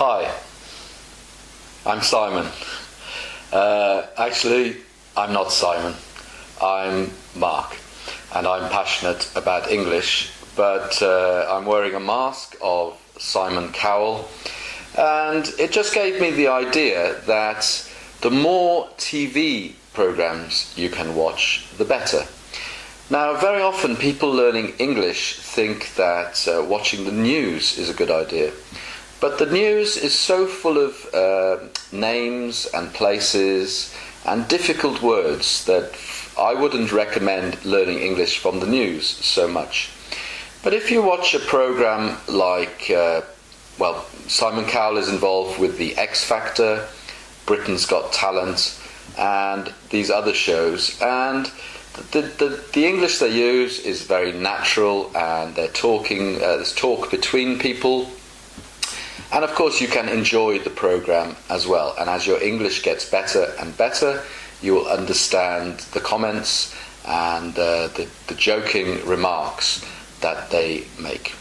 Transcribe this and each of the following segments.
Hi, I'm Simon. Actually, I'm not Simon. I'm Mark, and I'm passionate about English, but I'm wearing a mask of Simon Cowell, and it just gave me the idea that the more TV programs you can watch, the better. Now, very often people learning English think that watching the news is a good idea. But the news is so full of names and places and difficult words that I wouldn't recommend learning English from the news so much. But if you watch a program like, Simon Cowell is involved with the X Factor, Britain's Got Talent, and these other shows, and the English they use is very natural, and they're talking, there's talk between people. And of course you can enjoy the program as well. And as your English gets better and better, you will understand the comments and the joking remarks that they make.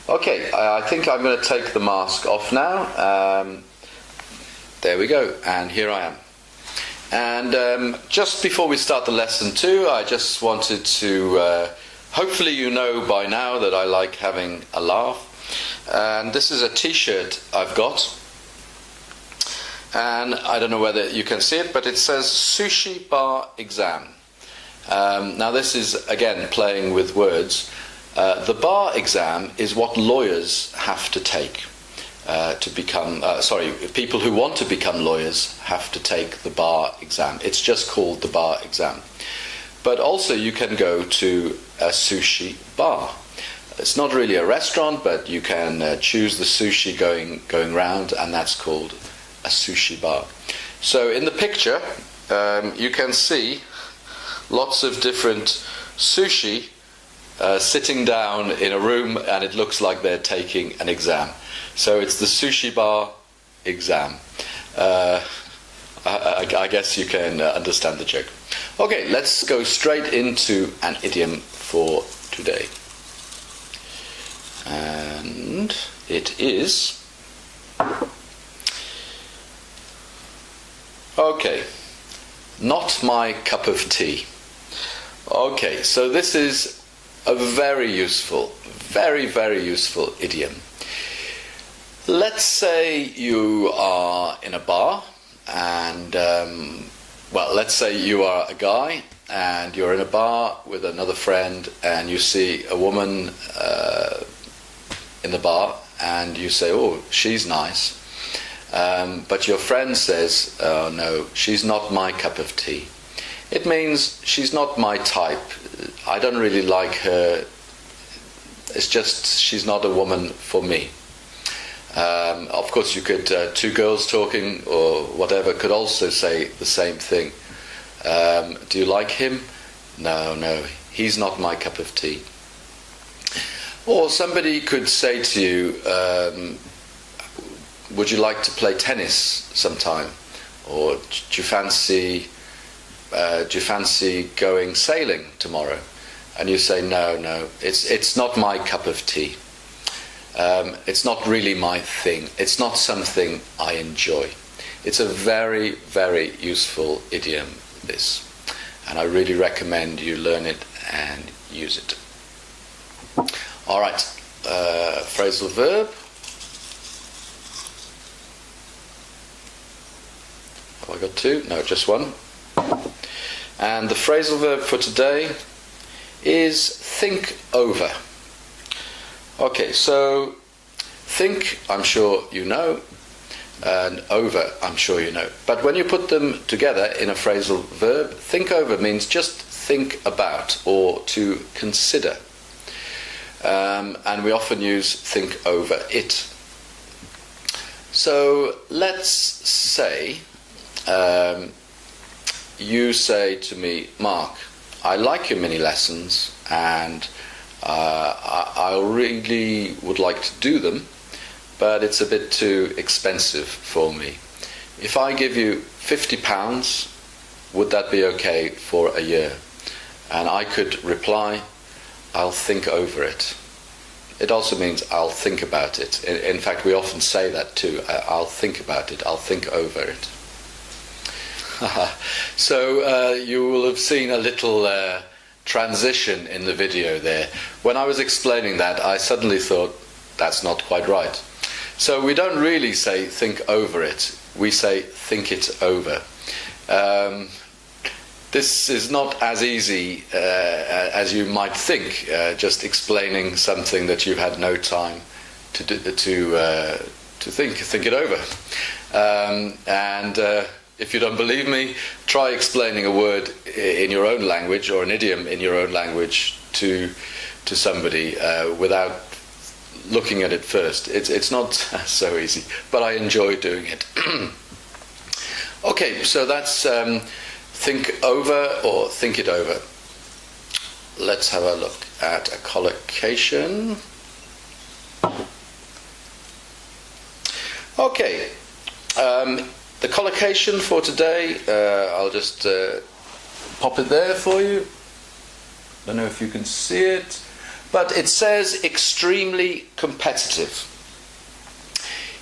Okay, I think I'm going to take the mask off now. There we go, and here I am. And just before we start the lesson 2, I just wanted to, hopefully you know by now that I like having a laugh. And this is a t-shirt I've got, and I don't know whether you can see it, but it says Sushi Bar Exam. Now this is again playing with words. The bar exam is what lawyers have to take to become, people who want to become lawyers have to take the bar exam. It's just called the bar exam. But also you can go to a sushi bar. It's not really a restaurant, but you can choose the sushi going round, and that's called a sushi bar. So in the picture, you can see lots of different sushi sitting down in a room, and it looks like they're taking an exam. So it's the sushi bar exam. I guess you can understand the joke. Okay, let's go straight into an idiom for today. And it is, okay, not my cup of tea. Okay, so this is a very useful, very useful idiom. Let's say you are in a bar and, let's say you are a guy and you're in a bar with another friend and you see a woman in the bar and you say, oh, she's nice. But your friend says, oh no, she's not my cup of tea. It means she's not my type. I don't really like her. It's just she's not a woman for me. Of course you could, two girls talking or whatever could also say the same thing. Do you like him? No, he's not my cup of tea. Or somebody could say to you, would you like to play tennis sometime? Or do you fancy going sailing tomorrow? And you say, no, it's not my cup of tea. It's not really my thing. It's not something I enjoy. It's a very useful idiom, this. And I really recommend you learn it and use it. All right, phrasal verb. Have I got two? No, just one. And the phrasal verb for today is think over. Okay, so think, I'm sure you know, and over, I'm sure you know. But when you put them together in a phrasal verb, think over means just think about or to consider. And we often use think over it. So let's say you say to me, Mark, I like your mini lessons and I really would like to do them, but it's a bit too expensive for me. If I give you £50, would that be okay for a year? And I could reply, I'll think over it. It also means I'll think about it. In fact, we often say that too. I'll think about it. I'll think over it. So you will have seen a little transition in the video there. When I was explaining that, I suddenly thought, that's not quite right. So we don't really say think over it. We say think it over. This is not as easy as you might think, just explaining something that you've had no time to think it over. If you don't believe me, try explaining a word in your own language or an idiom in your own language to somebody without looking at it first. It's not so easy, but I enjoy doing it. Okay, so that's think over or think it over. Let's have a look at a collocation. Okay, the collocation for today, I'll just pop it there for you. Don't know if you can see it, but it says extremely competitive.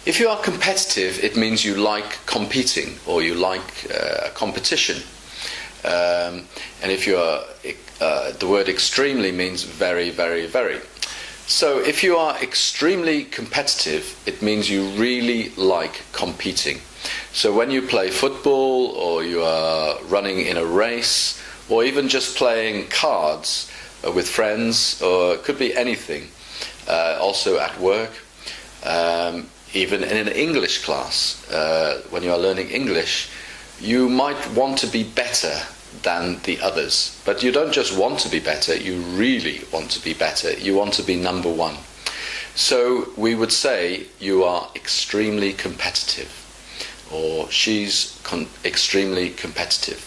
If you are competitive, it means you like competing or you like a competition. And if you are, the word extremely means very, very, very. So if you are extremely competitive, it means you really like competing. So when you play football or you are running in a race or even just playing cards with friends, or it could be anything, also at work, even in an English class, when you are learning English, you might want to be better than the others. But you don't just want to be better, you really want to be better. You want to be number one. So we would say you are extremely competitive, or she's extremely competitive.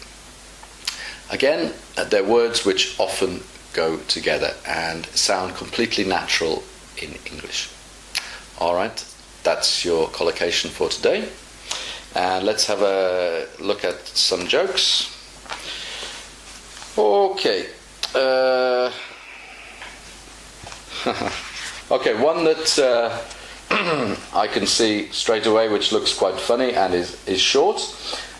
Again, they're words which often go together and sound completely natural in English. All right, that's your collocation for today. And let's have a look at some jokes. Okay. Okay, one that I can see straight away, which looks quite funny and is short.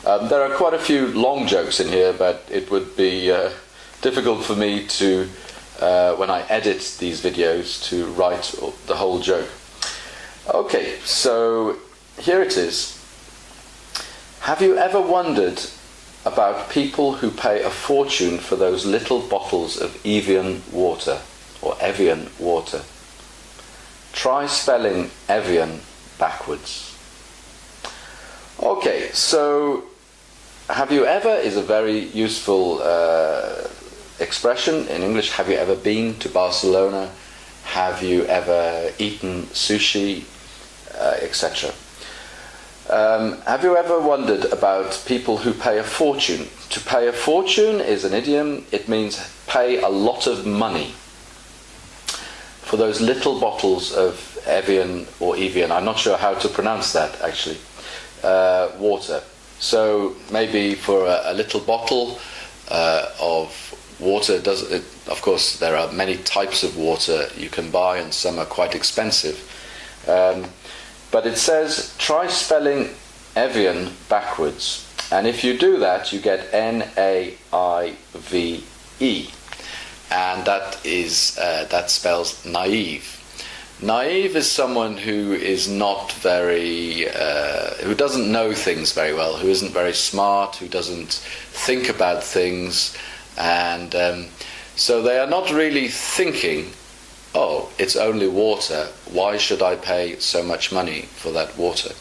There are quite a few long jokes in here, but it would be difficult for me to, when I edit these videos, to write the whole joke. Okay, so here it is. Have you ever wondered about people who pay a fortune for those little bottles of Evian water, or Evian water? Try spelling Evian backwards. Okay, so have you ever is a very useful expression in English. Have you ever been to Barcelona? Have you ever eaten sushi, etc.? Have you ever wondered about people who pay a fortune? To pay a fortune is an idiom. It means pay a lot of money for those little bottles of Evian or Evian. I'm not sure how to pronounce that actually. Water. So maybe for a little bottle of water, of course there are many types of water you can buy and some are quite expensive. But it says try spelling Evian backwards, and if you do that you get Naive, and that spells naive. Naive is someone who is not very, who doesn't know things very well, who isn't very smart, who doesn't think about things, and so they are not really thinking, oh, it's only water, why should I pay so much money for that water?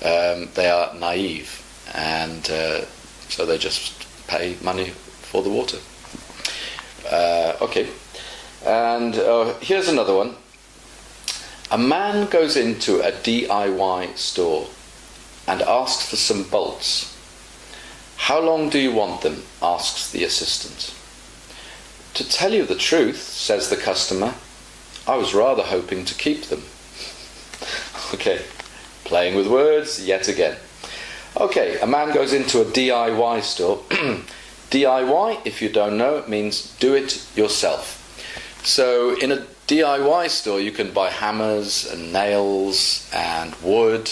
They are naive, and so they just pay money for the water. Okay, and here's another one. A man goes into a DIY store and asks for some bolts. How long do you want them? Asks the assistant. To tell you the truth, says the customer, I was rather hoping to keep them. Okay, playing with words yet again. Okay, a man goes into a DIY store. DIY, if you don't know, it means do it yourself. So in a DIY store, you can buy hammers and nails and wood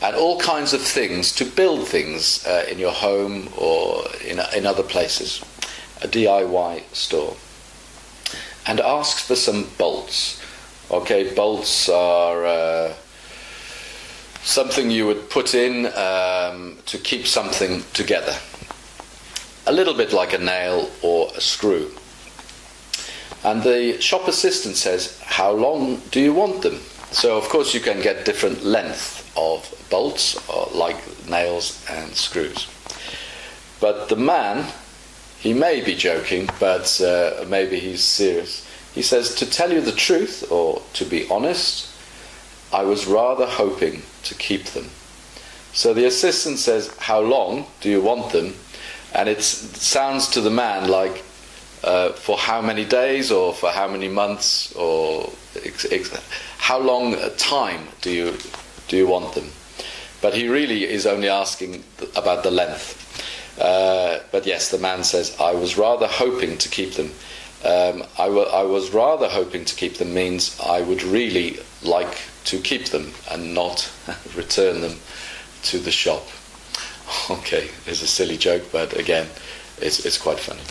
and all kinds of things to build things in your home or in other places. A DIY store. And asks for some bolts. Okay, bolts are something you would put in to keep something together. A little bit like a nail or a screw. And the shop assistant says, how long do you want them? So of course you can get different length of bolts, like nails and screws. But the man, he may be joking, but maybe he's serious. He says, to tell you the truth, or to be honest, I was rather hoping to keep them. So the assistant says, how long do you want them? And it sounds to the man like, for how many days or for how many months, or how long a time do you want them? But he really is only asking about the length. But yes, the man says, I was rather hoping to keep them. I was rather hoping to keep them means I would really like to keep them and not return them to the shop. Okay, it's a silly joke, but again, it's quite funny.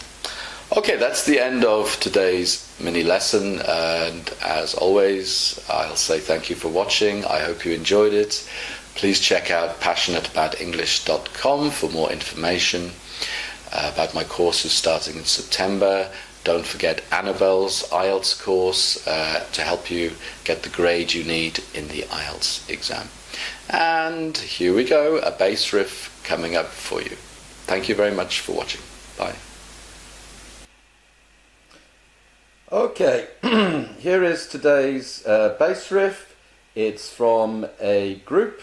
Okay, that's the end of today's mini lesson, and as always, I'll say thank you for watching. I hope you enjoyed it. Please check out passionateaboutenglish.com for more information about my courses starting in September. Don't forget Annabelle's IELTS course to help you get the grade you need in the IELTS exam. And here we go, a bass riff coming up for you. Thank you very much for watching. Bye. Okay, here is today's bass riff. It's from a group.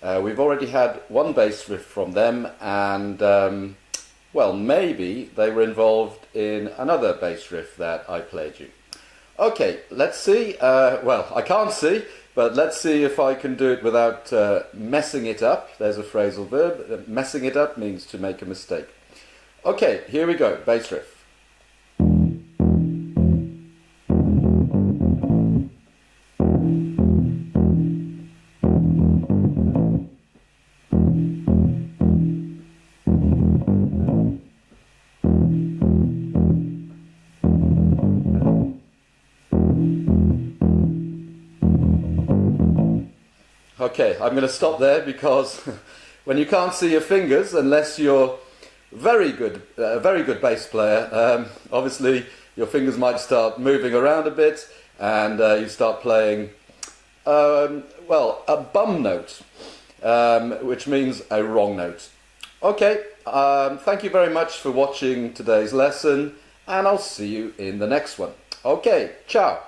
We've already had one bass riff from them, and well, maybe they were involved in another bass riff that I played you. Okay, let's see. Well, I can't see, but let's see if I can do it without messing it up. There's a phrasal verb. Messing it up means to make a mistake. Okay, here we go, bass riff. Okay, I'm going to stop there because when you can't see your fingers, unless you're a very good bass player, obviously your fingers might start moving around a bit, and you start playing, well, a bum note, which means a wrong note. Okay, thank you very much for watching today's lesson, and I'll see you in the next one. Okay, ciao.